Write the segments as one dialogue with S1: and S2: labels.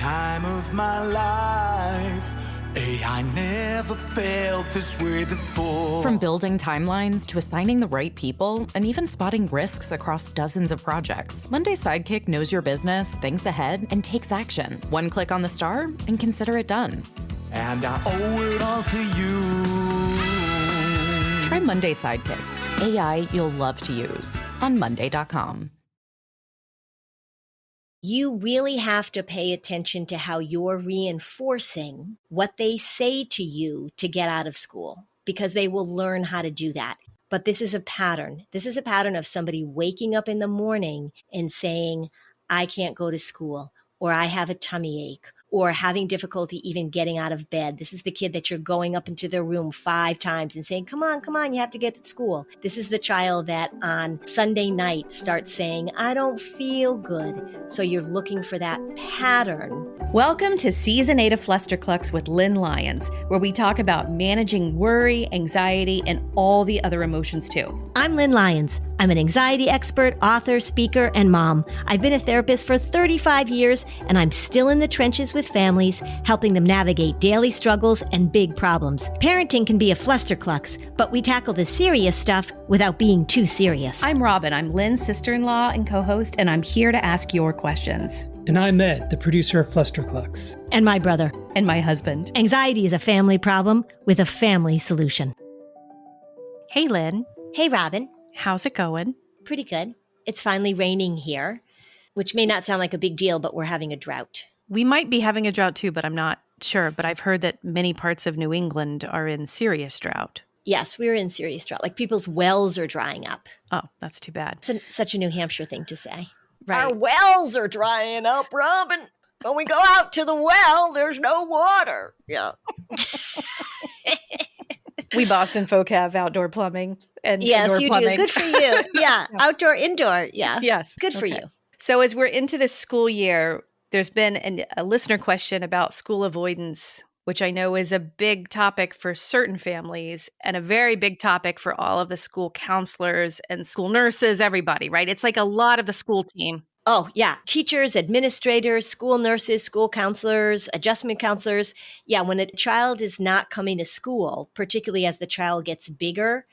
S1: time of my life. I never felt this way before.
S2: From building timelines to assigning the right people and even spotting risks across dozens of projects, Monday Sidekick knows your business, thinks ahead, and takes action. One click on the star and consider it done.
S1: And I owe it all to you.
S2: Try Monday Sidekick, AI you'll love to use on Monday.com.
S3: You really have to pay attention to how you're reinforcing what they say to you to get out of school, because they will learn how to do that. But this is a pattern. This is a pattern of somebody waking up in the morning and saying, I can't go to school, or I have a tummy ache, or having difficulty even getting out of bed. This is the kid that you're going up into their room 5 times and saying, come on, you have to get to school. This is the child that on Sunday night starts saying, I don't feel good. So you're looking for that pattern.
S4: Welcome to Season 8 of Flusterclux with Lynn Lyons, where we talk about managing worry, anxiety, and all the other emotions too.
S3: I'm Lynn Lyons. I'm an anxiety expert, author, speaker, and mom. I've been a therapist for 35 years, and I'm still in the trenches with families, helping them navigate daily struggles and big problems. Parenting can be a flusterclux, but we tackle the serious stuff without being too serious.
S4: I'm Robin. I'm Lynn's sister-in-law and co-host, and I'm here to ask your questions.
S5: And I'm Ed, the producer of Flusterclux.
S3: And my brother.
S4: And my husband.
S3: Anxiety is a family problem with a family solution.
S4: Hey, Lynn.
S3: Hey, Robin.
S4: How's it going?
S3: Pretty good. It's finally raining here, which may not sound like a big deal, but we're having a drought.
S4: We might be having a drought too, but I'm not sure. But I've heard that many parts of New England are in serious drought.
S3: Yes, we're in serious drought. Like people's wells are drying up.
S4: Oh, that's too bad.
S3: It's such a New Hampshire thing to say.
S4: Right.
S3: Our wells are drying up, Robin. When we go out to the well, there's no water. Yeah.
S4: We Boston folk have outdoor plumbing and
S3: yes,
S4: indoor
S3: you
S4: plumbing.
S3: do. Good for you. Yeah. Outdoor, indoor. Yeah.
S4: Yes.
S3: Good for you.
S4: So as we're into this school year, there's been a listener question about school avoidance, which I know is a big topic for certain families and a very big topic for all of the school counselors and school nurses, everybody, right? It's like a lot of the school team.
S3: Oh, yeah. Teachers, administrators, school nurses, school counselors, adjustment counselors. Yeah, when a child is not coming to school, particularly as the child gets bigger,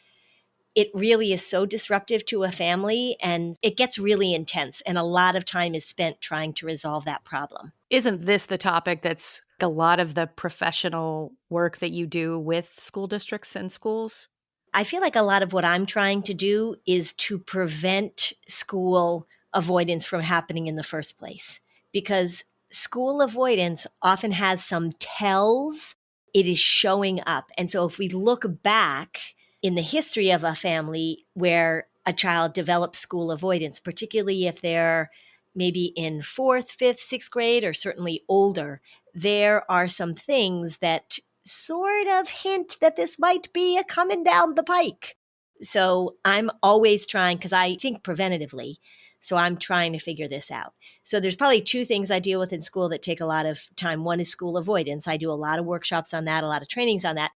S3: it really is so disruptive to a family and it gets really intense. And a lot of time is spent trying to resolve that problem.
S4: Isn't this the topic that's a lot of the professional work that you do with school districts and schools?
S3: I feel like a lot of what I'm trying to do is to prevent school avoidance from happening in the first place, because school avoidance often has some tells it is showing up. And so if we look back in the history of a family where a child develops school avoidance, particularly if they're maybe in 4th, 5th, 6th grade, or certainly older, there are some things that sort of hint that this might be a coming down the pike. So I'm always trying, because I think preventatively, so I'm trying to figure this out. So there's probably 2 things I deal with in school that take a lot of time. One is school avoidance. I do a lot of workshops on that, a lot of trainings on that.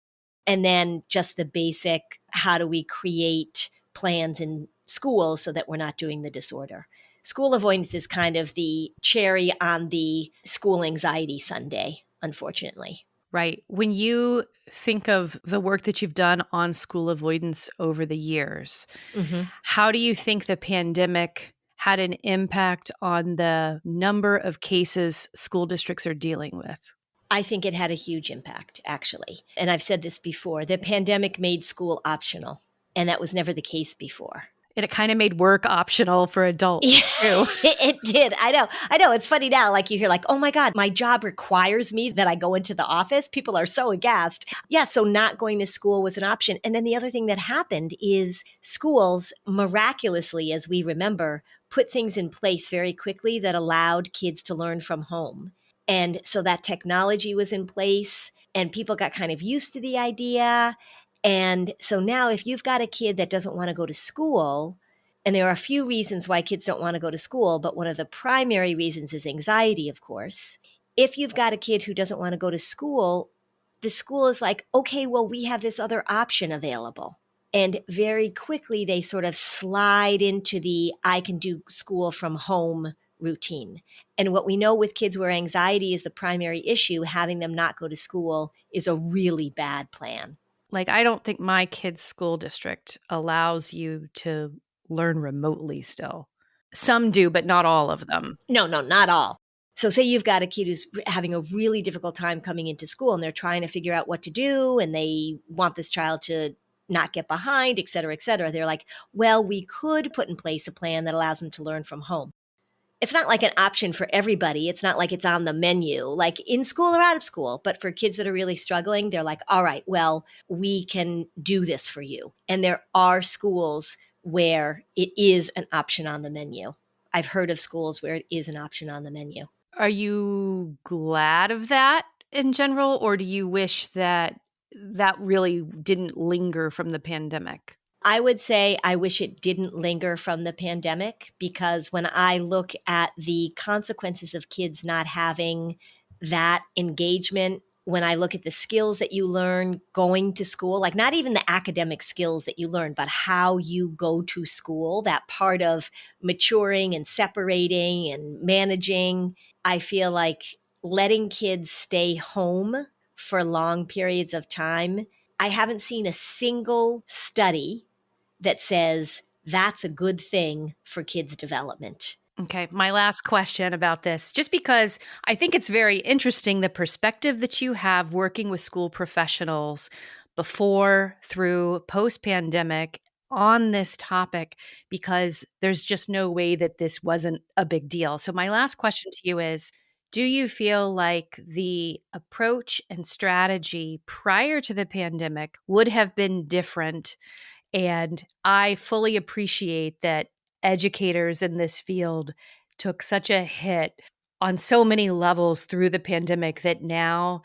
S3: And then just the basic, how do we create plans in schools so that we're not doing the disorder? School avoidance is kind of the cherry on the school anxiety sundae, unfortunately.
S4: Right. When you think of the work that you've done on school avoidance over the years, how do you think the pandemic had an impact on the number of cases school districts are dealing with?
S3: I think it had a huge impact, actually. And I've said this before, the pandemic made school optional, and that was never the case before.
S4: And it kind of made work optional for adults, too.
S3: It did. I know. It's funny now. Like you hear like, oh my God, my job requires me that I go into the office. People are so aghast. Yeah. So not going to school was an option. And then the other thing that happened is schools miraculously, as we remember, put things in place very quickly that allowed kids to learn from home. And so that technology was in place and people got kind of used to the idea. And so now if you've got a kid that doesn't want to go to school, and there are a few reasons why kids don't want to go to school, but one of the primary reasons is anxiety, of course. If you've got a kid who doesn't want to go to school, the school is like, okay, well, we have this other option available. And very quickly, they sort of slide into the I can do school from home routine. And what we know with kids where anxiety is the primary issue, having them not go to school is a really bad plan.
S4: Like, I don't think my kid's school district allows you to learn remotely still. Some do, but not all of them.
S3: No, not all. So say you've got a kid who's having a really difficult time coming into school and they're trying to figure out what to do and they want this child to not get behind, et cetera, et cetera. They're like, well, we could put in place a plan that allows them to learn from home. It's not like an option for everybody. It's not like it's on the menu, like in school or out of school. But for kids that are really struggling, they're like, all right, well, we can do this for you. And there are schools where it is an option on the menu. I've heard of schools where it is an option on the menu.
S4: Are you glad of that in general, or do you wish that that really didn't linger from the pandemic?
S3: I would say I wish it didn't linger from the pandemic, because when I look at the consequences of kids not having that engagement, when I look at the skills that you learn going to school, like not even the academic skills that you learn, but how you go to school, that part of maturing and separating and managing, I feel like letting kids stay home for long periods of time, I haven't seen a single study that says that's a good thing for kids' development.
S4: Okay, my last question about this, just because I think it's very interesting, the perspective that you have working with school professionals before, through, post-pandemic on this topic, because there's just no way that this wasn't a big deal. So my last question to you is, do you feel like the approach and strategy prior to the pandemic would have been different? And I fully appreciate that educators in this field took such a hit on so many levels through the pandemic that now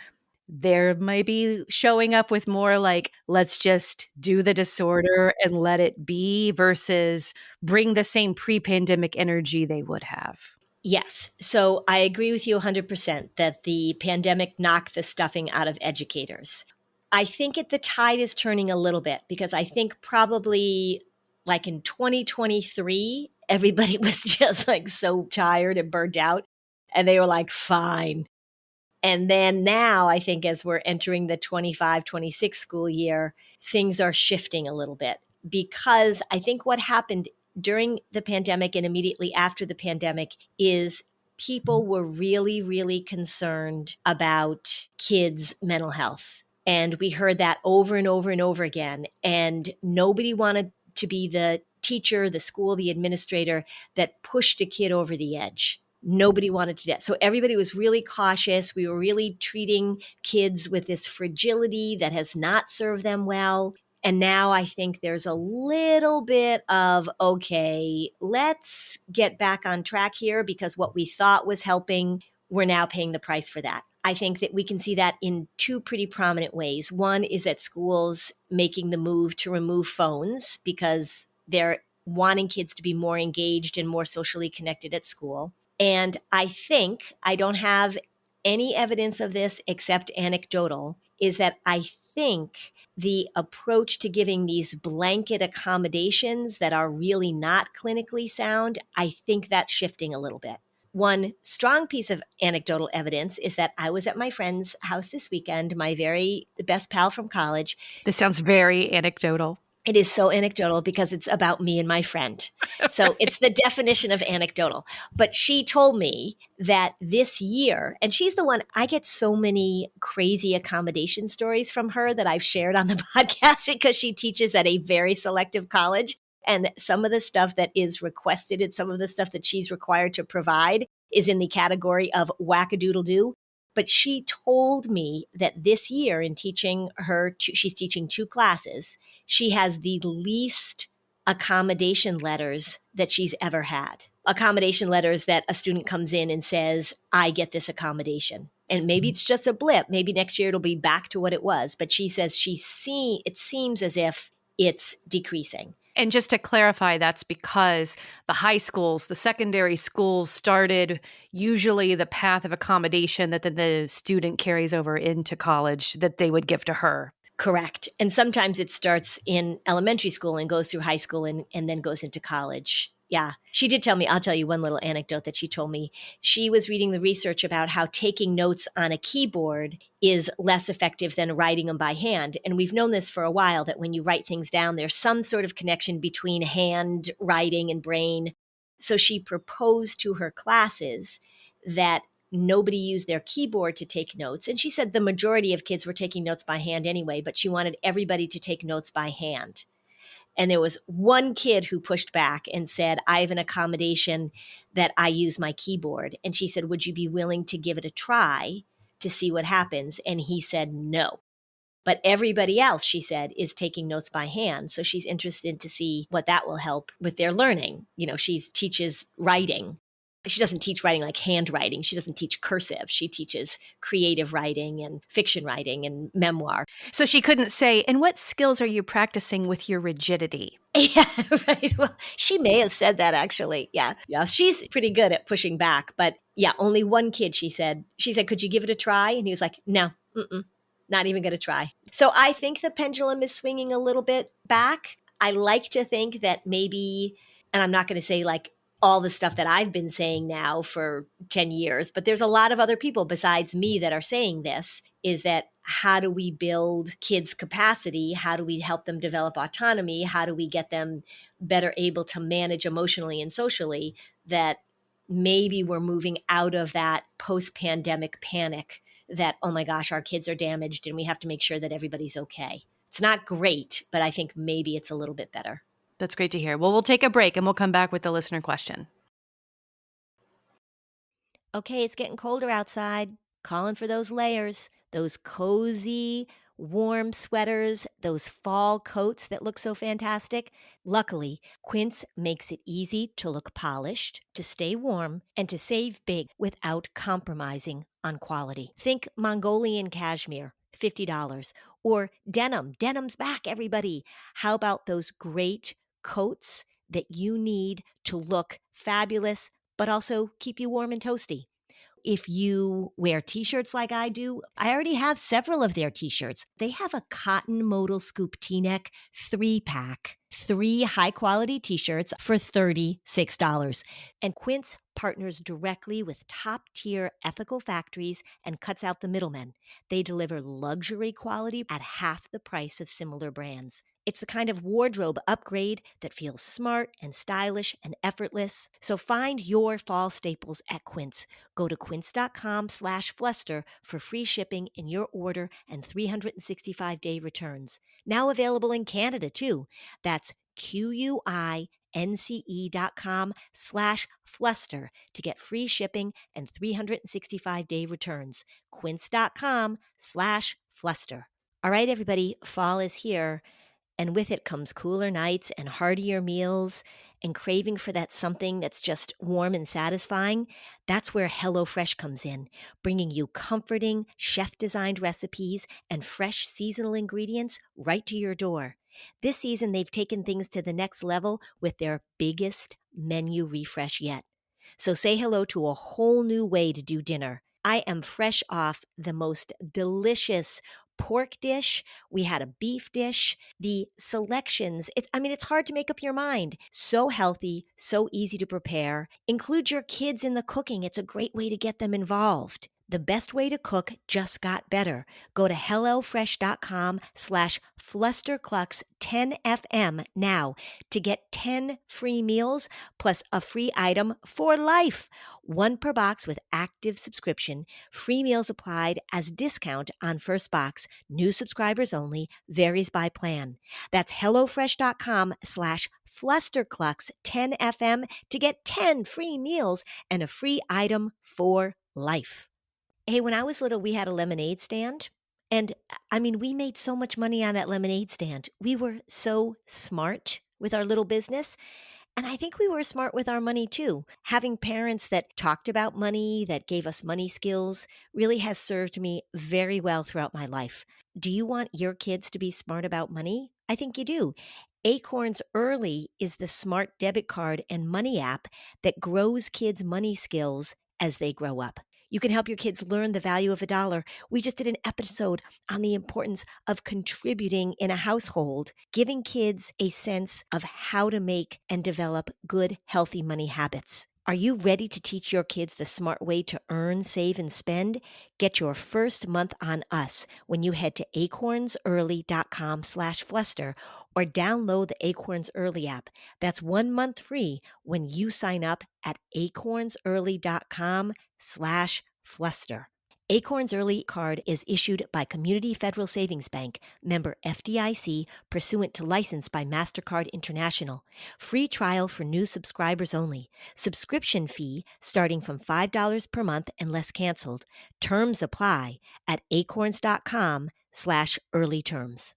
S4: they're maybe showing up with more like, let's just do the disorder and let it be, versus bring the same pre-pandemic energy they would have.
S3: Yes. So I agree with you 100% that the pandemic knocked the stuffing out of educators. I think the tide is turning a little bit, because I think probably like in 2023, everybody was just like so tired and burnt out. And they were like, fine. And then now I think as we're entering the 25-26 school year, things are shifting a little bit, because I think what happened during the pandemic and immediately after the pandemic is people were really, really concerned about kids' mental health. And we heard that over and over and over again. And nobody wanted to be the teacher, the school, the administrator that pushed a kid over the edge. Nobody wanted to do that. So everybody was really cautious. We were really treating kids with this fragility that has not served them well. And now I think there's a little bit of, okay, let's get back on track here, because what we thought was helping, we're now paying the price for that. I think that we can see that in two pretty prominent ways. One is that schools making the move to remove phones because they're wanting kids to be more engaged and more socially connected at school. And I think, I don't have any evidence of this except anecdotal, is that I think the approach to giving these blanket accommodations that are really not clinically sound, I think that's shifting a little bit. One strong piece of anecdotal evidence is that I was at my friend's house this weekend, my very best pal from college.
S4: This sounds very anecdotal.
S3: It is so anecdotal because it's about me and my friend. So it's the definition of anecdotal. But she told me that this year, and she's the one, I get so many crazy accommodation stories from her that I've shared on the podcast, because she teaches at a very selective college. And some of the stuff that is requested and some of the stuff that she's required to provide is in the category of wackadoodle-doo. But she told me that this year in teaching her, she's teaching 2 classes, she has the least accommodation letters that she's ever had. Accommodation letters that a student comes in and says, I get this accommodation. And maybe it's just a blip. Maybe next year it'll be back to what it was. But she says it seems as if it's decreasing.
S4: And just to clarify, that's because the high schools, the secondary schools started usually the path of accommodation that then the student carries over into college that they would give to her.
S3: Correct. And sometimes it starts in elementary school and goes through high school and then goes into college. Yeah. She did tell me, I'll tell you one little anecdote that she told me. She was reading the research about how taking notes on a keyboard is less effective than writing them by hand. And we've known this for a while, that when you write things down, there's some sort of connection between hand writing and brain. So she proposed to her classes that nobody used their keyboard to take notes. And she said the majority of kids were taking notes by hand anyway, but she wanted everybody to take notes by hand. And there was one kid who pushed back and said, I have an accommodation that I use my keyboard. And she said, would you be willing to give it a try to see what happens? And he said, no. But everybody else, she said, is taking notes by hand. So she's interested to see what that will help with their learning. You know, she teaches writing. She doesn't teach writing like handwriting. She doesn't teach cursive. She teaches creative writing and fiction writing and memoir.
S4: So she couldn't say, and what skills are you practicing with your rigidity?
S3: Yeah, right. Well, she may have said that actually. Yeah. Yeah. She's pretty good at pushing back. But yeah, only one kid, she said, could you give it a try? And he was like, no, not even going to try. So I think the pendulum is swinging a little bit back. I like to think that maybe, and I'm not going to say like all the stuff that I've been saying now for 10 years, but there's a lot of other people besides me that are saying this, is that how do we build kids' capacity? How do we help them develop autonomy? How do we get them better able to manage emotionally and socially? That maybe we're moving out of that post-pandemic panic that, oh my gosh, our kids are damaged and we have to make sure that everybody's okay. It's not great, but I think maybe it's a little bit better.
S4: That's great to hear. Well, we'll take a break and we'll come back with the listener question.
S3: Okay, it's getting colder outside. Calling for those layers, those cozy, warm sweaters, those fall coats that look so fantastic. Luckily, Quince makes it easy to look polished, to stay warm, and to save big without compromising on quality. Think Mongolian cashmere, $50. Or denim. Denim's back, everybody. How about those great coats that you need to look fabulous, but also keep you warm and toasty? If you wear t-shirts like I do, I already have several of their t-shirts. They have a cotton modal scoop t-neck 3-pack, 3 high-quality t-shirts for $36. And Quince partners directly with top-tier ethical factories and cuts out the middlemen. They deliver luxury quality at half the price of similar brands. It's the kind of wardrobe upgrade that feels smart and stylish and effortless. So find your fall staples at Quince. Go to quince.com/fluster for free shipping in your order and 365-day returns. Now available in Canada too. That's QUINCE.com/fluster to get free shipping and 365-day returns. Quince.com/fluster. All right, everybody, fall is here. And with it comes cooler nights and heartier meals and craving for that something that's just warm and satisfying. That's where HelloFresh comes in, bringing you comforting, chef-designed recipes and fresh seasonal ingredients right to your door. This season, they've taken things to the next level with their biggest menu refresh yet. So say hello to a whole new way to do dinner. I am fresh off the most delicious pork dish. We had a beef dish. The selections, it's hard to make up your mind. So healthy, so easy to prepare. Include your kids in the cooking. It's a great way to get them involved. The best way to cook just got better. Go to HelloFresh.com/Flusterclux10FM now to get 10 free meals plus a free item for life. 1 per box with active subscription. Free meals applied as discount on first box. New subscribers only. Varies by plan. That's HelloFresh.com/Flusterclux10FM to get 10 free meals and a free item for life. Hey, when I was little, we had a lemonade stand. And we made so much money on that lemonade stand. We were so smart with our little business. And I think we were smart with our money too. Having parents that talked about money, that gave us money skills, really has served me very well throughout my life. Do you want your kids to be smart about money? I think you do. Acorns Early is the smart debit card and money app that grows kids' money skills as they grow up. You can help your kids learn the value of a dollar. We just did an episode on the importance of contributing in a household, giving kids a sense of how to make and develop good, healthy money habits. Are you ready to teach your kids the smart way to earn, save, and spend? Get your first month on us when you head to acornsearly.com/fluster or download the Acorns Early app. That's 1 month free when you sign up at acornsearly.com/fluster. Acorns Early card is issued by Community Federal Savings Bank, member FDIC, pursuant to license by MasterCard International. Free trial for new subscribers only. Subscription fee starting from $5 per month unless canceled. Terms apply at acorns.com/early terms.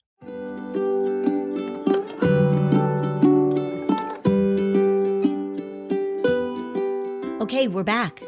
S3: Okay, we're back.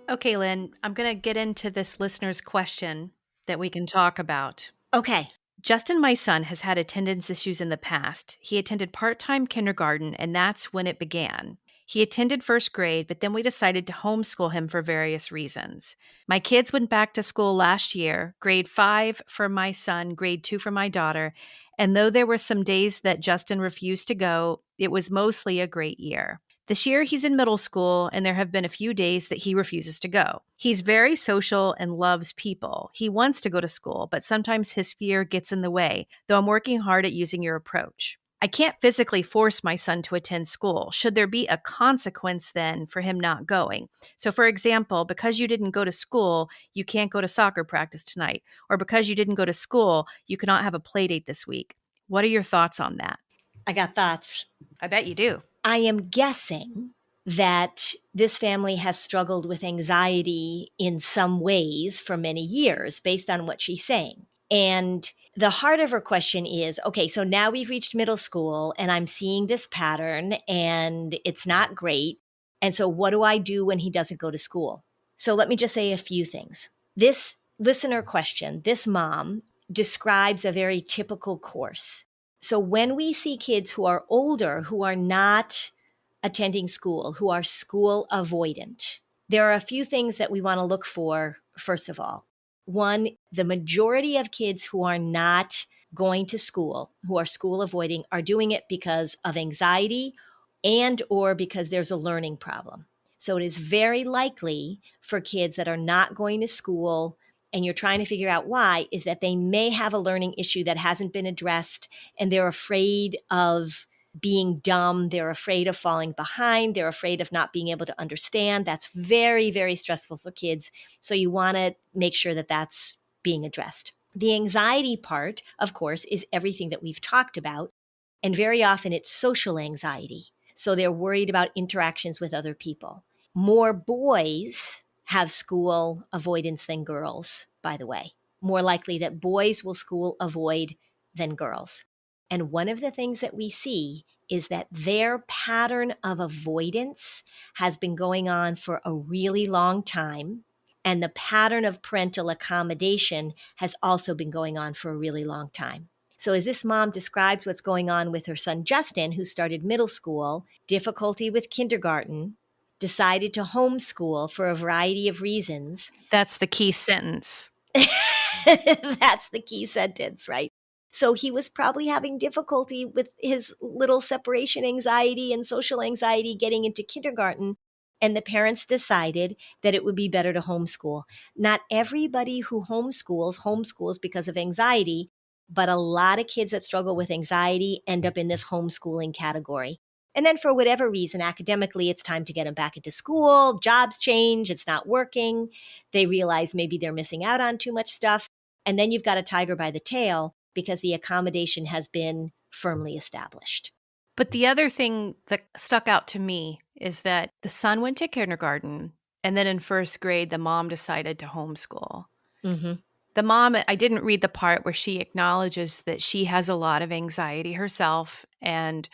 S4: Okay, Lynn, I'm going to get into this listener's question that we can talk about.
S3: Okay.
S4: Justin, my son, has had attendance issues in the past. He attended part-time kindergarten, and that's when it began. He attended first grade, but then we decided to homeschool him for various reasons. My kids went back to school last year, grade 5 for my son, grade 2 for my daughter, and though there were some days that Justin refused to go, it was mostly a great year. This year, he's in middle school, and there have been a few days that he refuses to go. He's very social and loves people. He wants to go to school, but sometimes his fear gets in the way, though I'm working hard at using your approach. I can't physically force my son to attend school. Should there be a consequence then for him not going? So, for example, because you didn't go to school, you can't go to soccer practice tonight. Or because you didn't go to school, you cannot have a play date this week. What are your thoughts on that?
S3: I got thoughts.
S4: I bet you do.
S3: I am guessing that this family has struggled with anxiety in some ways for many years based on what she's saying. And the heart of her question is, okay, so now we've reached middle school and I'm seeing this pattern and it's not great. And so what do I do when he doesn't go to school? So let me just say a few things. This listener question, this mom describes a very typical course. So when we see kids who are older, who are not attending school, who are school avoidant, there are a few things that we want to look for, first of all. One, the majority of kids who are not going to school, who are school avoiding, are doing it because of anxiety and or because there's a learning problem. So it is very likely for kids that are not going to school and you're trying to figure out why, is that they may have a learning issue that hasn't been addressed and they're afraid of being dumb. They're afraid of falling behind. They're afraid of not being able to understand. That's very, very stressful for kids. So you want to make sure that that's being addressed. The anxiety part, of course, is everything that we've talked about. And very often it's social anxiety. So they're worried about interactions with other people. More boys have school avoidance than girls, by the way. More likely that boys will school avoid than girls. And one of the things that we see is that their pattern of avoidance has been going on for a really long time. And the pattern of parental accommodation has also been going on for a really long time. So as this mom describes what's going on with her son, Justin, who started middle school, difficulty with kindergarten, decided to homeschool for a variety of reasons.
S4: That's the key sentence.
S3: That's the key sentence, right? So he was probably having difficulty with his little separation anxiety and social anxiety getting into kindergarten. And the parents decided that it would be better to homeschool. Not everybody who homeschools because of anxiety, but a lot of kids that struggle with anxiety end up in this homeschooling category. And then for whatever reason, academically, it's time to get them back into school. Jobs change. It's not working. They realize maybe they're missing out on too much stuff. And then you've got a tiger by the tail because the accommodation has been firmly established.
S4: But the other thing that stuck out to me is that the son went to kindergarten, and then in first grade, the mom decided to homeschool.
S3: Mm-hmm.
S4: The mom, I didn't read the part where she acknowledges that she has a lot of anxiety herself and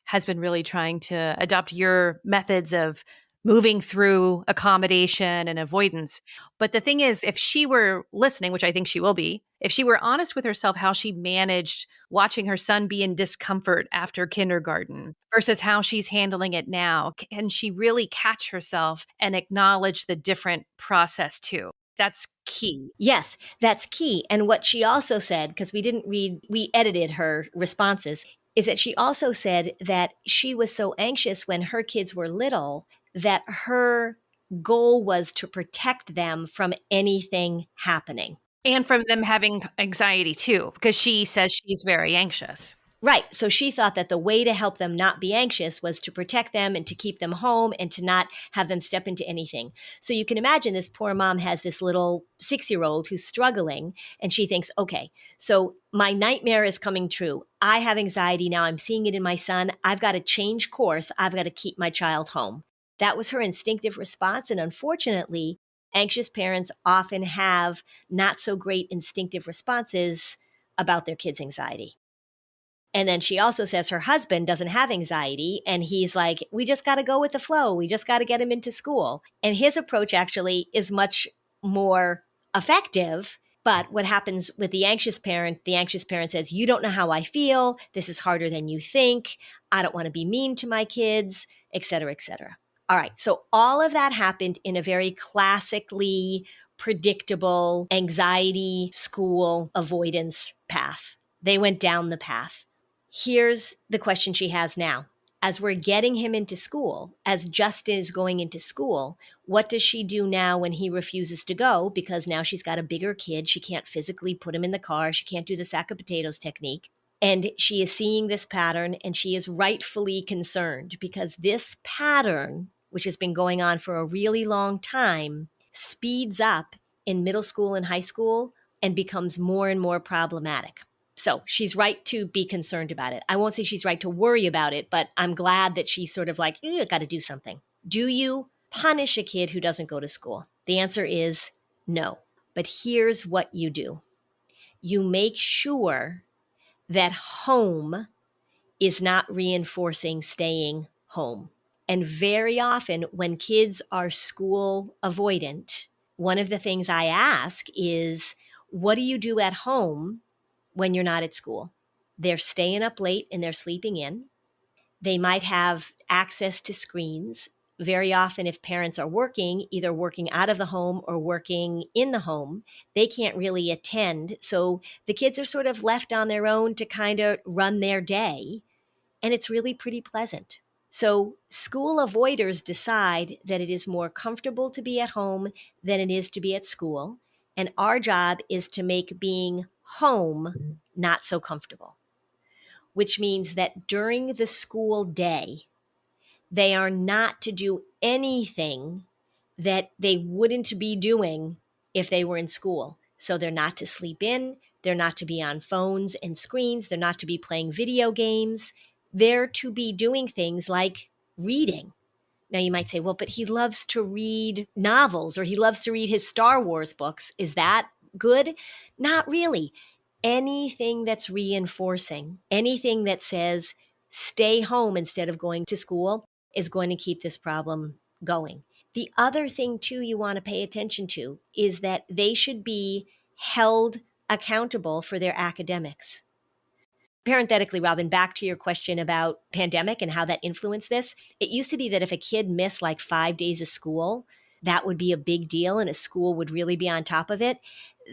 S4: has been really trying to adopt your methods of moving through accommodation and avoidance. But the thing is, if she were listening, which I think she will be, if she were honest with herself, how she managed watching her son be in discomfort after kindergarten versus how she's handling it now, can she really catch herself and acknowledge the different process too? That's key.
S3: Yes, that's key. And what she also said, because we edited her responses, is that she also said that she was so anxious when her kids were little that her goal was to protect them from anything happening.
S4: And from them having anxiety too, because she says she's very anxious.
S3: Right. So she thought that the way to help them not be anxious was to protect them and to keep them home and to not have them step into anything. So you can imagine this poor mom has this little 6-year-old who's struggling, and she thinks, okay, so my nightmare is coming true. I have anxiety now. I'm seeing it in my son. I've got to change course. I've got to keep my child home. That was her instinctive response. And unfortunately, anxious parents often have not so great instinctive responses about their kids' anxiety. And then she also says her husband doesn't have anxiety. And he's like, we just got to go with the flow. We just got to get him into school. And his approach actually is much more effective. But what happens with the anxious parent says, you don't know how I feel. This is harder than you think. I don't want to be mean to my kids, et cetera, et cetera. All right. So all of that happened in a very classically predictable anxiety school avoidance path. They went down the path. Here's the question she has now. As we're getting him into school, as Justin is going into school, what does she do now when he refuses to go? Because now she's got a bigger kid. She can't physically put him in the car. She can't do the sack of potatoes technique. And she is seeing this pattern, and she is rightfully concerned because this pattern, which has been going on for a really long time, speeds up in middle school and high school and becomes more and more problematic. So she's right to be concerned about it. I won't say she's right to worry about it, but I'm glad that she's sort of like, you got to do something. Do you punish a kid who doesn't go to school? The answer is no. But here's what you do. You make sure that home is not reinforcing staying home. And very often when kids are school avoidant, one of the things I ask is, what do you do at home when you're not at school? They're staying up late and they're sleeping in. They might have access to screens. Very often, if parents are working, either working out of the home or working in the home, they can't really attend. So the kids are sort of left on their own to kind of run their day. And it's really pretty pleasant. So school avoiders decide that it is more comfortable to be at home than it is to be at school. And our job is to make being home not so comfortable, which means that during the school day, they are not to do anything that they wouldn't be doing if they were in school. So they're not to sleep in, they're not to be on phones and screens, they're not to be playing video games, they're to be doing things like reading. Now you might say, well, but he loves to read novels or he loves to read his Star Wars books. Is that good? Not really. Anything that's reinforcing, anything that says stay home instead of going to school is going to keep this problem going. The other thing too you want to pay attention to is that they should be held accountable for their academics. Parenthetically, Robin, back to your question about pandemic and how that influenced this. It used to be that if a kid missed like 5 days of school, that would be a big deal and a school would really be on top of it.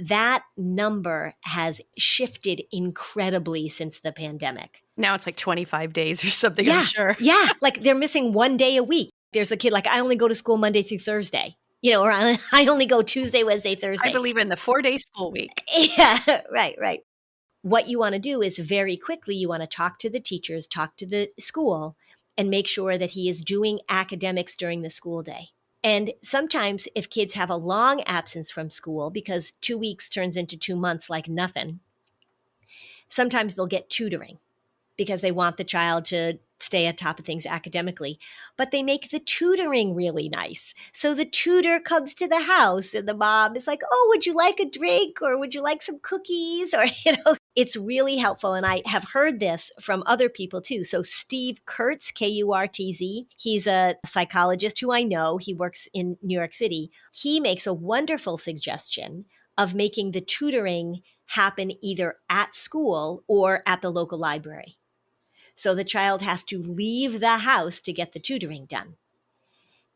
S3: That number has shifted incredibly since the pandemic.
S4: Now it's like 25 days or something,
S3: Yeah,
S4: I'm sure.
S3: Yeah, like they're missing 1 day a week. There's a kid like, I only go to school Monday through Thursday, or I only go Tuesday, Wednesday, Thursday.
S4: I believe in the 4-day school week.
S3: Yeah, right. What you want to do is very quickly, you want to talk to the teachers, talk to the school, and make sure that he is doing academics during the school day. And sometimes if kids have a long absence from school, because 2 weeks turns into 2 months like nothing, sometimes they'll get tutoring because they want the child to stay on top of things academically. But they make the tutoring really nice. So the tutor comes to the house and the mom is like, oh, would you like a drink or would you like some cookies? Or, It's really helpful. And I have heard this from other people too. So Steve Kurtz, Kurtz, he's a psychologist who I know. He works in New York City. He makes a wonderful suggestion of making the tutoring happen either at school or at the local library. So the child has to leave the house to get the tutoring done.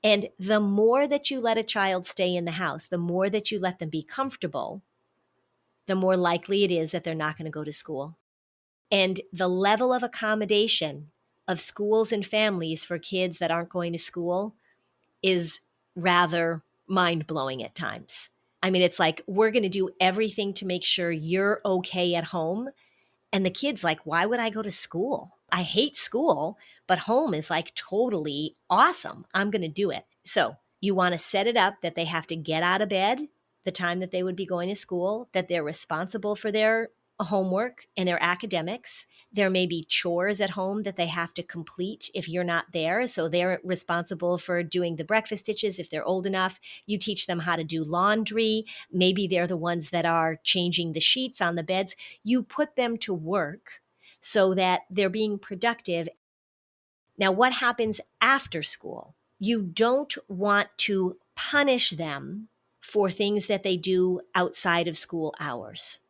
S3: And the more that you let a child stay in the house, the more that you let them be comfortable, the more likely it is that they're not going to go to school. And the level of accommodation of schools and families for kids that aren't going to school is rather mind-blowing at times. I mean, it's like, we're going to do everything to make sure you're okay at home. And the kid's like, why would I go to school? I hate school, but home is like totally awesome. I'm going to do it. So you want to set it up that they have to get out of bed the time that they would be going to school, that they're responsible for their homework and their academics. There may be chores at home that they have to complete if you're not there. So they're responsible for doing the breakfast dishes if they're old enough. You teach them how to do laundry. Maybe they're the ones that are changing the sheets on the beds. You put them to work so that they're being productive. Now, what happens after school? You don't want to punish them for things that they do outside of school hours.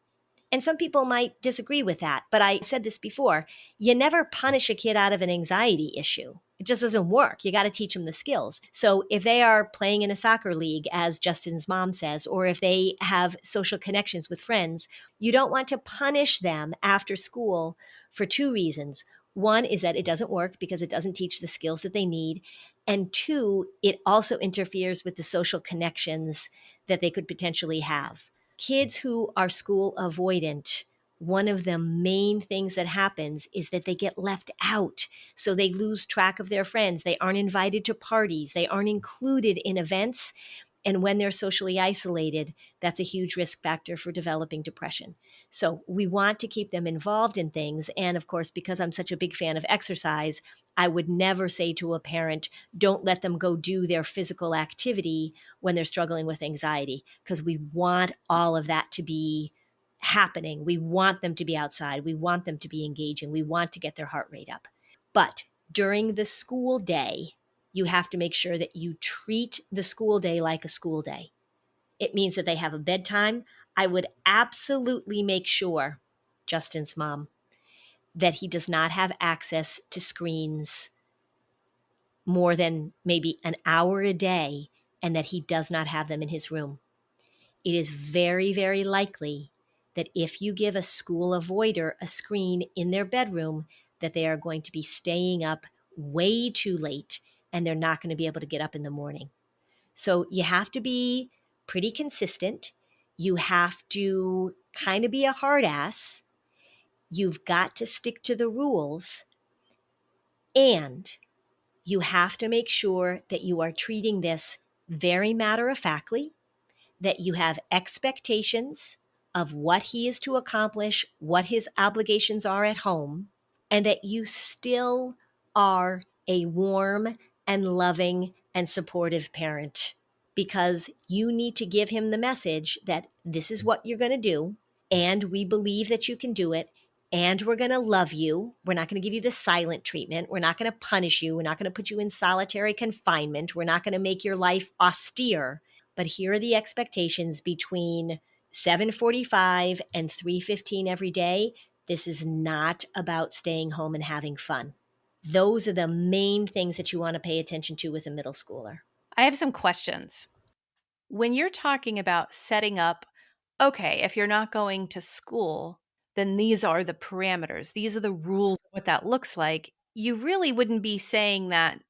S3: And some people might disagree with that, but I've said this before, you never punish a kid out of an anxiety issue. It just doesn't work. You got to teach them the skills. So if they are playing in a soccer league, as Justin's mom says, or if they have social connections with friends, you don't want to punish them after school for two reasons. One is that it doesn't work because it doesn't teach the skills that they need. And two, it also interferes with the social connections that they could potentially have. Kids who are school avoidant, one of the main things that happens is that they get left out. So they lose track of their friends. They aren't invited to parties. They aren't included in events. And when they're socially isolated, that's a huge risk factor for developing depression. So we want to keep them involved in things. And of course, because I'm such a big fan of exercise, I would never say to a parent, don't let them go do their physical activity when they're struggling with anxiety, because we want all of that to be happening. We want them to be outside. We want them to be engaging. We want to get their heart rate up. But during the school day, you have to make sure that you treat the school day like a school day. It means that they have a bedtime. I would absolutely make sure, Justin's mom, that he does not have access to screens more than maybe an hour a day, and that he does not have them in his room. It is very, very likely that if you give a school avoider a screen in their bedroom, that they are going to be staying up way too late and they're not going to be able to get up in the morning. So you have to be pretty consistent. You have to kind of be a hard ass. You've got to stick to the rules. And you have to make sure that you are treating this very matter-of-factly, that you have expectations of what he is to accomplish, what his obligations are at home, and that you still are a warm and loving and supportive parent, because you need to give him the message that this is what you're going to do, and we believe that you can do it, and we're going to love you. We're not going to give you the silent treatment. We're not going to punish you. We're not going to put you in solitary confinement. We're not going to make your life austere. But here are the expectations between 7:45 and 3:15 every day. This is not about staying home and having fun. Those are the main things that you want to pay attention to with a middle schooler.
S4: I have some questions. When you're talking about setting up, okay, if you're not going to school, then these are the parameters. These are the rules of what that looks like. You really wouldn't be saying that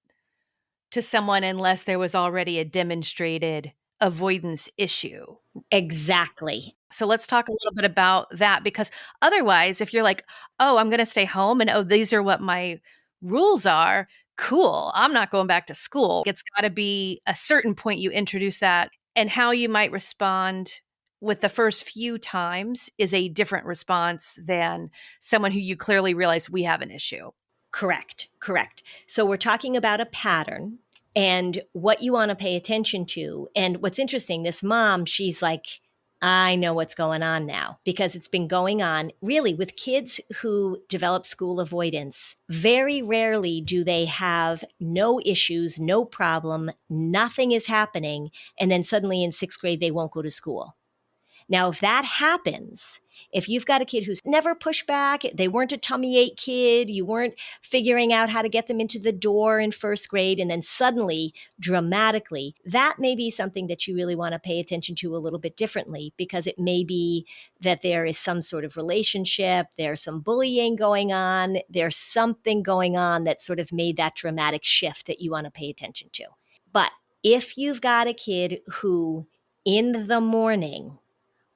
S4: to someone unless there was already a demonstrated avoidance issue.
S3: Exactly.
S4: So let's talk a little bit about that, because otherwise, if you're like, oh, I'm going to stay home and oh, these are what my rules are, cool, I'm not going back to school. It's got to be a certain point you introduce that, and how you might respond with the first few times is a different response than someone who you clearly realize we have an issue.
S3: Correct. So we're talking about a pattern and what you want to pay attention to. And what's interesting, this mom, she's like I know what's going on now because it's been going on really with kids who develop school avoidance. Very rarely do they have no issues, no problem, nothing is happening, and then suddenly in sixth grade, they won't go to school. Now, if that happens, if you've got a kid who's never pushed back, they weren't a tummy ache kid, you weren't figuring out how to get them into the door in first grade, and then suddenly, dramatically, that may be something that you really want to pay attention to a little bit differently, because it may be that there is some sort of relationship, there's some bullying going on, there's something going on that sort of made that dramatic shift that you want to pay attention to. But if you've got a kid who in the morning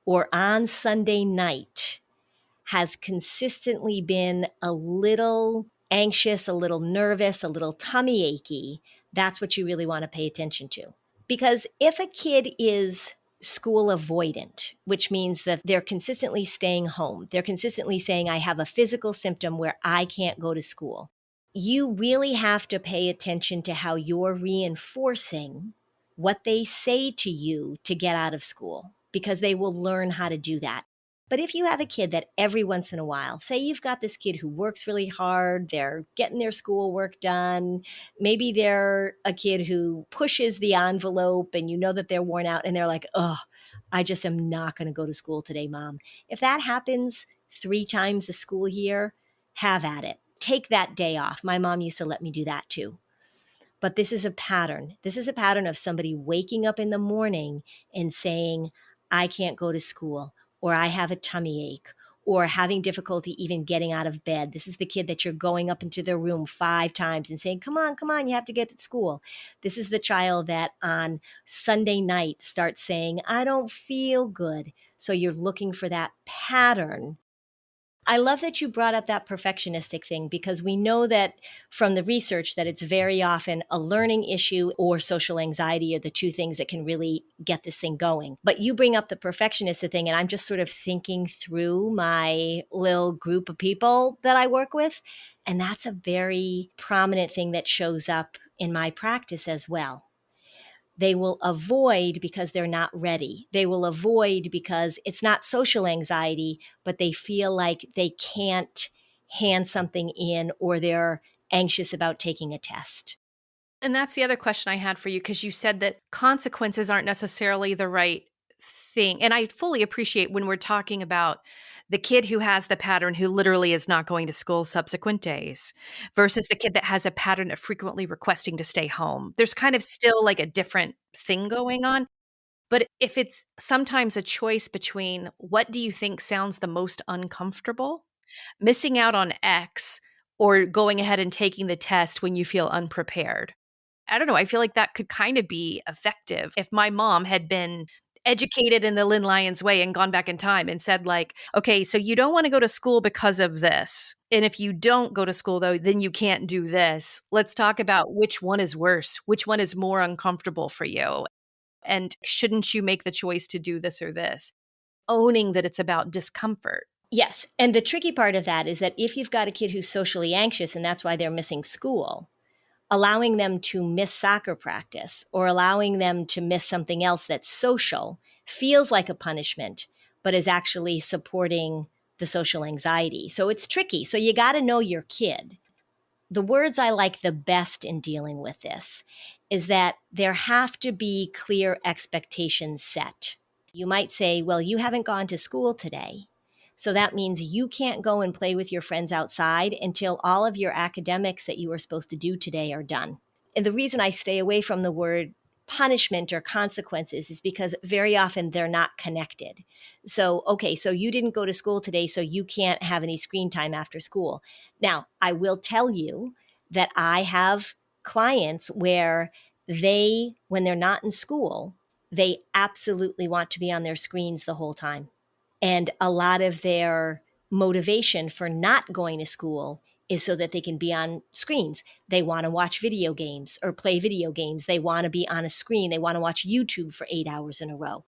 S3: or on Sunday night has consistently been a little anxious, a little nervous, a little tummy achy, that's what you really want to pay attention to. Because if a kid is school avoidant, which means that they're consistently staying home, they're consistently saying, I have a physical symptom where I can't go to school, you really have to pay attention to how you're reinforcing what they say to you to get out of school, because they will learn how to do that. But if you have a kid that every once in a while, say you've got this kid who works really hard, they're getting their schoolwork done, maybe they're a kid who pushes the envelope and you know that they're worn out and they're like, oh, I just am not going to go to school today, Mom. If that happens 3 times a school year, have at it. Take that day off. My mom used to let me do that too. But this is a pattern. This is a pattern of somebody waking up in the morning and saying, I can't go to school, or I have a tummy ache, or having difficulty even getting out of bed. This is the kid that you're going up into their room 5 times and saying, come on, you have to get to school. This is the child that on Sunday night starts saying, I don't feel good. So you're looking for that pattern. I love that you brought up that perfectionistic thing, because we know that from the research that it's very often a learning issue or social anxiety are the 2 things that can really get this thing going. But you bring up the perfectionistic thing, and I'm just sort of thinking through my little group of people that I work with. And that's a very prominent thing that shows up in my practice as well. They will avoid because they're not ready. They will avoid because it's not social anxiety, but they feel like they can't hand something in, or they're anxious about taking a test.
S4: And that's the other question I had for you, because you said that consequences aren't necessarily the right thing. And I fully appreciate when we're talking about the kid who has the pattern, who literally is not going to school subsequent days, versus the kid that has a pattern of frequently requesting to stay home. There's kind of still like a different thing going on. But if it's sometimes a choice between what do you think sounds the most uncomfortable, missing out on X, or going ahead and taking the test when you feel unprepared. I don't know. I feel like that could kind of be effective if my mom had been educated in the Lynn Lyons way and gone back in time and said, like, okay, so you don't want to go to school because of this. And if you don't go to school, though, then you can't do this. Let's talk about which one is worse, which one is more uncomfortable for you. And shouldn't you make the choice to do this or this? Owning that it's about discomfort.
S3: Yes. And the tricky part of that is that if you've got a kid who's socially anxious and that's why they're missing school, allowing them to miss soccer practice or allowing them to miss something else that's social feels like a punishment, but is actually supporting the social anxiety. So it's tricky. So you got to know your kid. The words I like the best in dealing with this is that there have to be clear expectations set. You might say, well, you haven't gone to school today. So that means you can't go and play with your friends outside until all of your academics that you were supposed to do today are done. And the reason I stay away from the word punishment or consequences is because very often they're not connected. So, okay, so you didn't go to school today, so you can't have any screen time after school. Now, I will tell you that I have clients where they, when they're not in school, they absolutely want to be on their screens the whole time. And a lot of their motivation for not going to school is so that they can be on screens. They want to watch video games or play video games. They want to be on a screen. They want to watch YouTube for 8 hours in a row.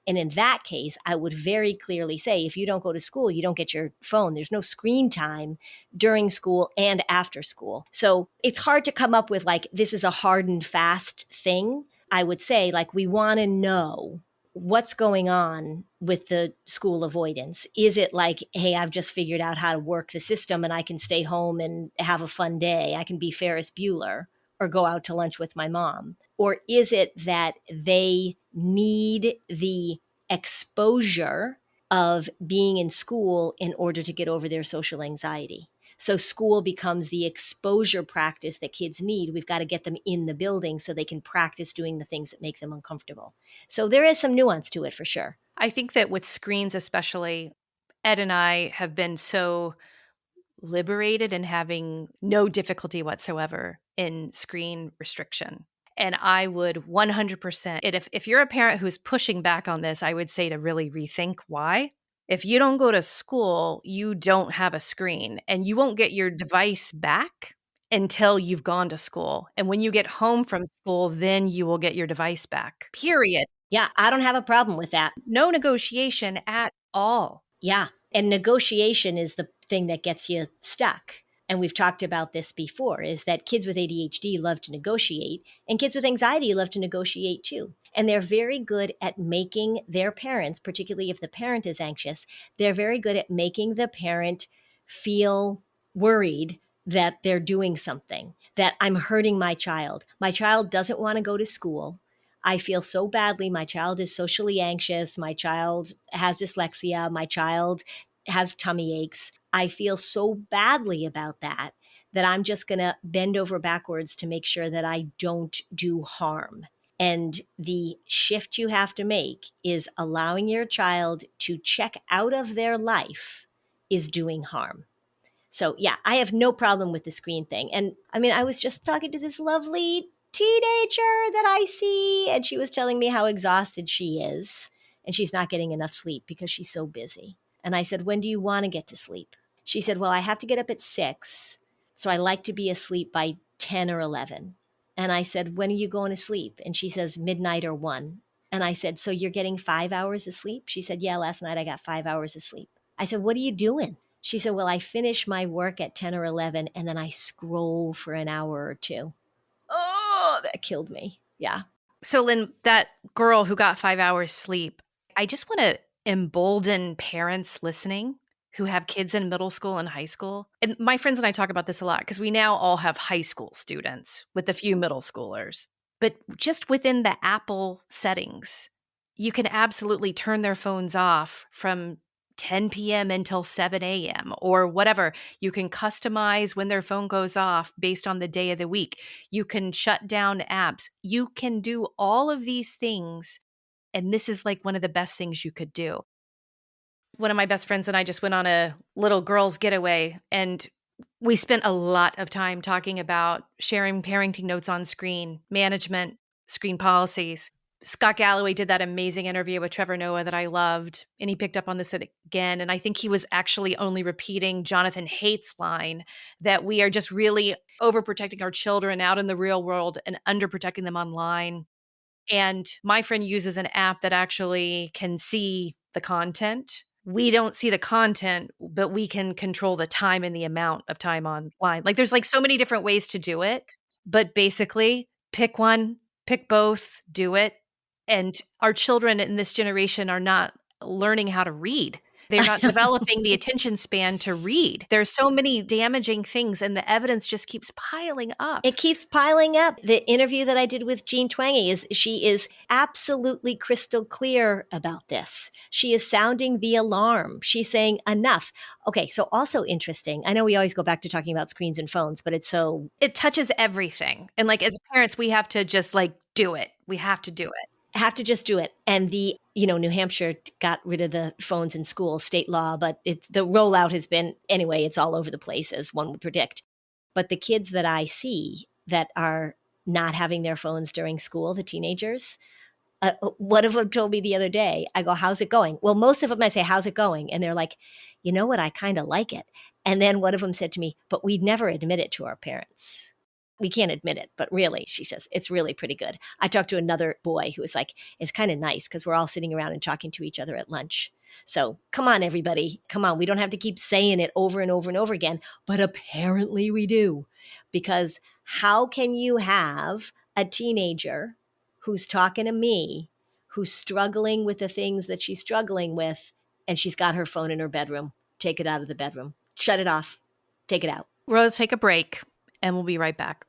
S3: And in that case, I would very clearly say, if you don't go to school, you don't get your phone. There's no screen time during school and after school. So it's hard to come up with like, this is a hard and fast thing. I would say, like, we want to know what's going on with the school avoidance? Is it like, hey, I've just figured out how to work the system and I can stay home and have a fun day? I can be Ferris Bueller or go out to lunch with my mom? Or is it that they need the exposure of being in school in order to get over their social anxiety? So school becomes the exposure practice that kids need. We've got to get them in the building so they can practice doing the things that make them uncomfortable. So there is some nuance to it for sure.
S4: I think that with screens especially, Ed and I have been so liberated and having no difficulty whatsoever in screen restriction. And I would 100%, if you're a parent who's pushing back on this, I would say to really rethink why. If you don't go to school, you don't have a screen and you won't get your device back until you've gone to school. And when you get home from school, then you will get your device back, period.
S3: Yeah, I don't have a problem with that.
S4: No negotiation at all.
S3: Yeah. And negotiation is the thing that gets you stuck. And we've talked about this before, is that kids with ADHD love to negotiate and kids with anxiety love to negotiate too. And they're very good at making their parents, particularly if the parent is anxious, they're very good at making the parent feel worried that they're doing something, that I'm hurting my child. My child doesn't want to go to school. I feel so badly. My child is socially anxious. My child has dyslexia. My child has tummy aches. I feel so badly about that I'm just going to bend over backwards to make sure that I don't do harm. And the shift you have to make is allowing your child to check out of their life is doing harm. So yeah, I have no problem with the screen thing. And I mean, I was just talking to this lovely teenager that I see, and she was telling me how exhausted she is, and she's not getting enough sleep because she's so busy. And I said, when do you want to get to sleep? She said, well, I have to get up at 6, so I like to be asleep by 10 or 11. And I said, when are you going to sleep? And she says, midnight or 1. And I said, so you're getting 5 hours of sleep? She said, yeah, last night I got 5 hours of sleep. I said, what are you doing? She said, well, I finish my work at 10 or 11, and then I scroll for an hour or 2. Oh, that killed me. Yeah.
S4: So, Lynn, that girl who got 5 hours sleep, I just want to embolden parents listening who have kids in middle school and high school. And my friends and I talk about this a lot because we now all have high school students with a few middle schoolers. But just within the Apple settings, you can absolutely turn their phones off from 10 p.m. until 7 a.m. or whatever. You can customize when their phone goes off based on the day of the week. You can shut down apps. You can do all of these things. And this is like one of the best things you could do. One of my best friends and I just went on a little girls' getaway, and we spent a lot of time talking about sharing parenting notes on screen, management, screen policies. Scott Galloway did that amazing interview with Trevor Noah that I loved, and he picked up on this again. And I think he was actually only repeating Jonathan Haidt's line that we are just really overprotecting our children out in the real world and underprotecting them online. And my friend uses an app that actually can see the content. We don't see the content, but we can control the time and the amount of time online. Like there's like so many different ways to do it, but basically pick one, pick both, do it. And our children in this generation are not learning how to read. They're not developing the attention span to read. There's so many damaging things, and the evidence just keeps piling up.
S3: It keeps piling up. The interview that I did with Jean Twangy she is absolutely crystal clear about this. She is sounding the alarm. She's saying enough. Okay, so also interesting. I know we always go back to talking about screens and phones, but
S4: it touches everything. And like as parents, we have to just like do it. We have to do it.
S3: Have to just do it. And New Hampshire got rid of the phones in school, state law, but the rollout has been, anyway, it's all over the place as one would predict. But the kids that I see that are not having their phones during school, the teenagers, one of them told me the other day, I go, how's it going? Well, most of them I say, how's it going? And they're like, you know what? I kind of like it. And then one of them said to me, but we'd never admit it to our parents. We can't admit it, but really, she says, it's really pretty good. I talked to another boy who was like, it's kind of nice because we're all sitting around and talking to each other at lunch. So come on, everybody. Come on. We don't have to keep saying it over and over and over again, but apparently we do. Because how can you have a teenager who's talking to me who's struggling with the things that she's struggling with, and she's got her phone in her bedroom. Take it out of the bedroom. Shut it off. Take it out.
S4: We're going to take a break, and we'll be right back.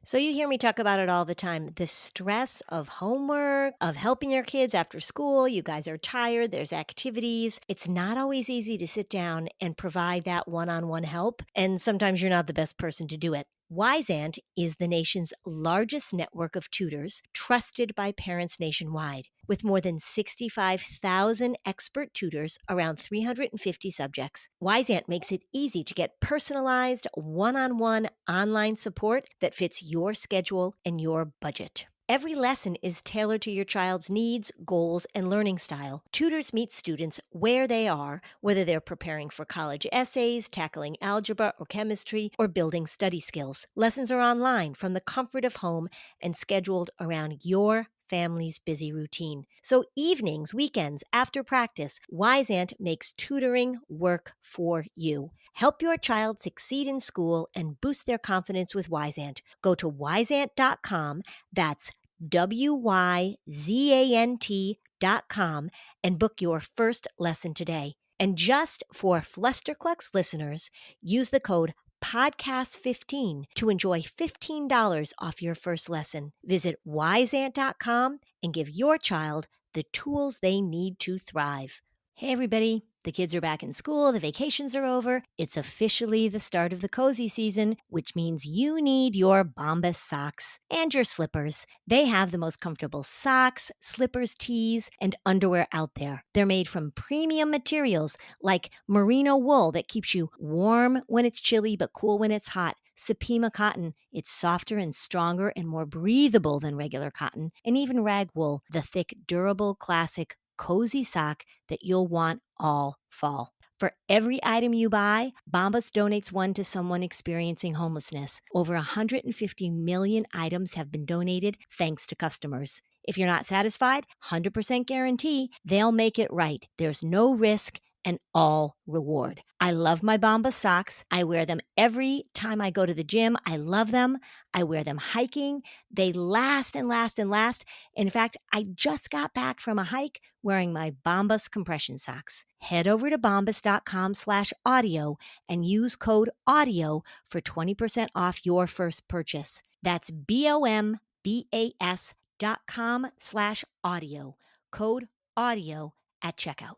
S3: So you hear me talk about it all the time. The stress of homework, of helping your kids after school. You guys are tired. There's activities. It's not always easy to sit down and provide that one-on-one help. And sometimes you're not the best person to do it. Wyzant is the nation's largest network of tutors trusted by parents nationwide. With more than 65,000 expert tutors around 350 subjects, Wyzant makes it easy to get personalized, one-on-one online support that fits your schedule and your budget. Every lesson is tailored to your child's needs, goals, and learning style. Tutors meet students where they are, whether they're preparing for college essays, tackling algebra or chemistry, or building study skills. Lessons are online from the comfort of home and scheduled around your family's busy routine. So evenings, weekends, after practice, Wyzant makes tutoring work for you. Help your child succeed in school and boost their confidence with Wyzant. Go to Wyzant.com, that's Wyzant.com, and book your first lesson today. And just for Flusterclux listeners, use the code podcast15 to enjoy $15 off your first lesson. Visit Wyzant.com and give your child the tools they need to thrive. Hey everybody, the kids are back in school, the vacations are over. It's officially the start of the cozy season, which means you need your Bombas socks and your slippers. They have the most comfortable socks, slippers, tees, and underwear out there. They're made from premium materials like merino wool that keeps you warm when it's chilly but cool when it's hot. Supima cotton, it's softer and stronger and more breathable than regular cotton. And even rag wool, the thick, durable, classic, cozy sock that you'll want all fall. For every item you buy, Bombas donates one to someone experiencing homelessness. Over 150 million items have been donated thanks to customers. If you're not satisfied, 100% guarantee they'll make it right. There's no risk and all reward. I love my Bombas socks. I wear them every time I go to the gym. I love them. I wear them hiking. They last and last and last. In fact, I just got back from a hike wearing my Bombas compression socks. Head over to bombas.com/audio and use code AUDIO for 20% off your first purchase. That's BOMBAS.com/audio. Code AUDIO at checkout.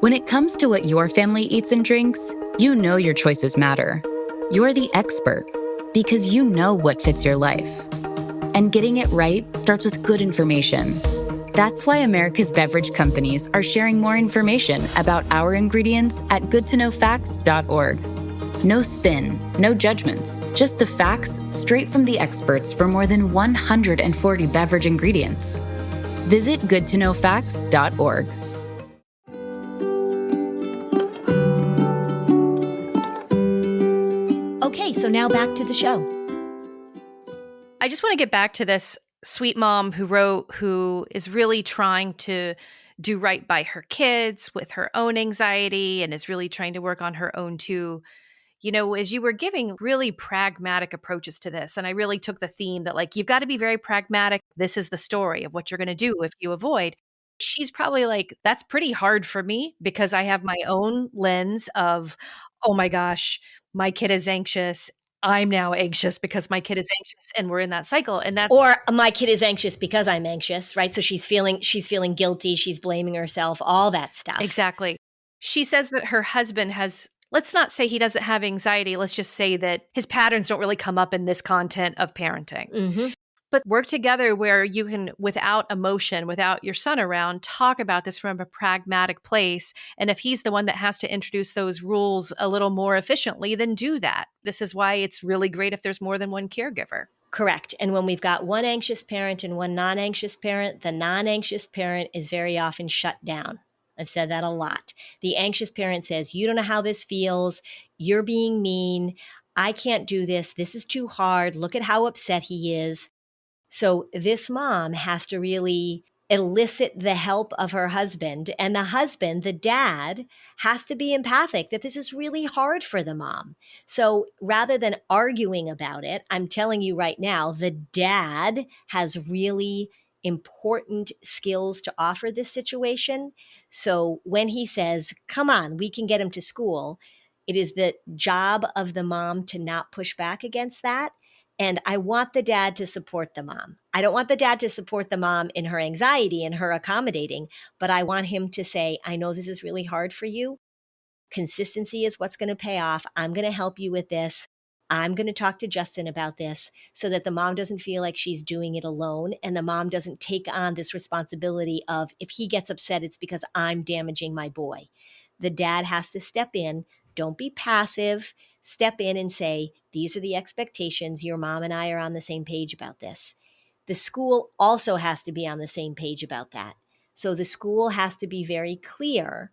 S2: When it comes to what your family eats and drinks, you know your choices matter. You're the expert because you know what fits your life. And getting it right starts with good information. That's why America's beverage companies are sharing more information about our ingredients at goodtoknowfacts.org. No spin, no judgments, just the facts straight from the experts for more than 140 beverage ingredients. Visit goodtoknowfacts.org.
S3: Okay, so now back to the show.
S4: I just want to get back to this sweet mom who wrote, who is really trying to do right by her kids with her own anxiety and is really trying to work on her own too. You know, as you were giving really pragmatic approaches to this, and I really took the theme that like, you've got to be very pragmatic. This is the story of what you're going to do if you avoid. She's probably like, that's pretty hard for me because I have my own lens of, oh my gosh, my kid is anxious. I'm now anxious because my kid is anxious, and we're in that cycle. And that's
S3: Or my kid is anxious because I'm anxious, right? So she's feeling guilty, she's blaming herself, all that stuff.
S4: exactly. She says that her husband has, let's not say he doesn't have anxiety. Let's just say that his patterns don't really come up in this content of parenting.
S3: Mm-hmm.
S4: But work together where you can, without emotion, without your son around, talk about this from a pragmatic place. And if he's the one that has to introduce those rules a little more efficiently, then do that. This is why it's really great if there's more than one caregiver.
S3: Correct. And when we've got one anxious parent and one non-anxious parent, the non-anxious parent is very often shut down. I've said that a lot. The anxious parent says, you don't know how this feels. You're being mean. I can't do this. This is too hard. Look at how upset he is. So this mom has to really elicit the help of her husband. And the husband, the dad, has to be empathic that this is really hard for the mom. So rather than arguing about it, I'm telling you right now, the dad has really important skills to offer this situation. So when he says, come on, we can get him to school, it is the job of the mom to not push back against that. And I want the dad to support the mom. I don't want the dad to support the mom in her anxiety and her accommodating, but I want him to say, I know this is really hard for you. Consistency is what's going to pay off. I'm going to help you with this. I'm going to talk to Justin about this so that the mom doesn't feel like she's doing it alone. And the mom doesn't take on this responsibility of, if he gets upset, it's because I'm damaging my boy. The dad has to step in. Don't be passive. Step in and say, these are the expectations. Your mom and I are on the same page about this. The school also has to be on the same page about that. So the school has to be very clear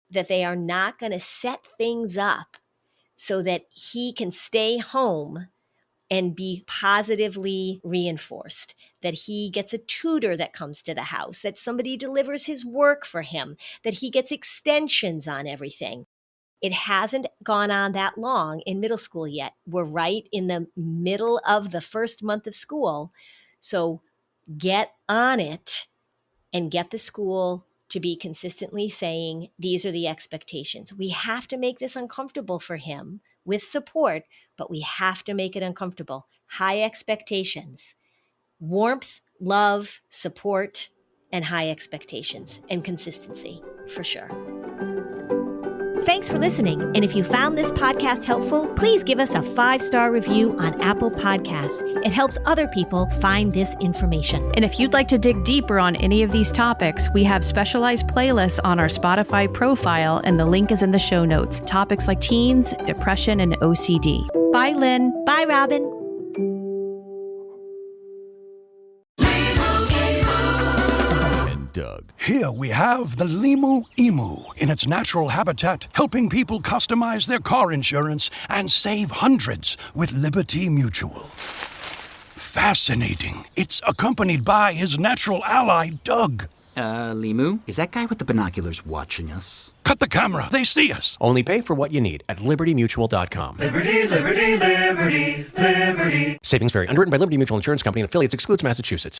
S3: that they are not going to set things up so that he can stay home and be positively reinforced, that he gets a tutor that comes to the house, that somebody delivers his work for him, that he gets extensions on everything. It hasn't gone on that long in middle school yet. We're right in the middle of the first month of school. So get on it and get the school to be consistently saying, these are the expectations. We have to make this uncomfortable for him with support, but we have to make it uncomfortable. High expectations, warmth, love, support, and high expectations and consistency for sure. Thanks for listening. And if you found this podcast helpful, please give us a 5-star review on Apple Podcasts. It helps other people find this information.
S4: And if you'd like to dig deeper on any of these topics, we have specialized playlists on our Spotify profile, and the link is in the show notes. Topics like teens, depression, and OCD. Bye, Lynn.
S3: Bye, Robin.
S6: Doug. Here we have the Limu Emu in its natural habitat, helping people customize their car insurance and save hundreds with Liberty Mutual. Fascinating. It's accompanied by his natural ally, Doug.
S7: Limu? Is that guy with the binoculars watching us?
S6: Cut the camera. They see us.
S8: Only pay for what you need at libertymutual.com.
S1: Liberty, liberty, liberty, liberty.
S8: Savings vary. Underwritten by Liberty Mutual Insurance Company and affiliates. Excludes Massachusetts.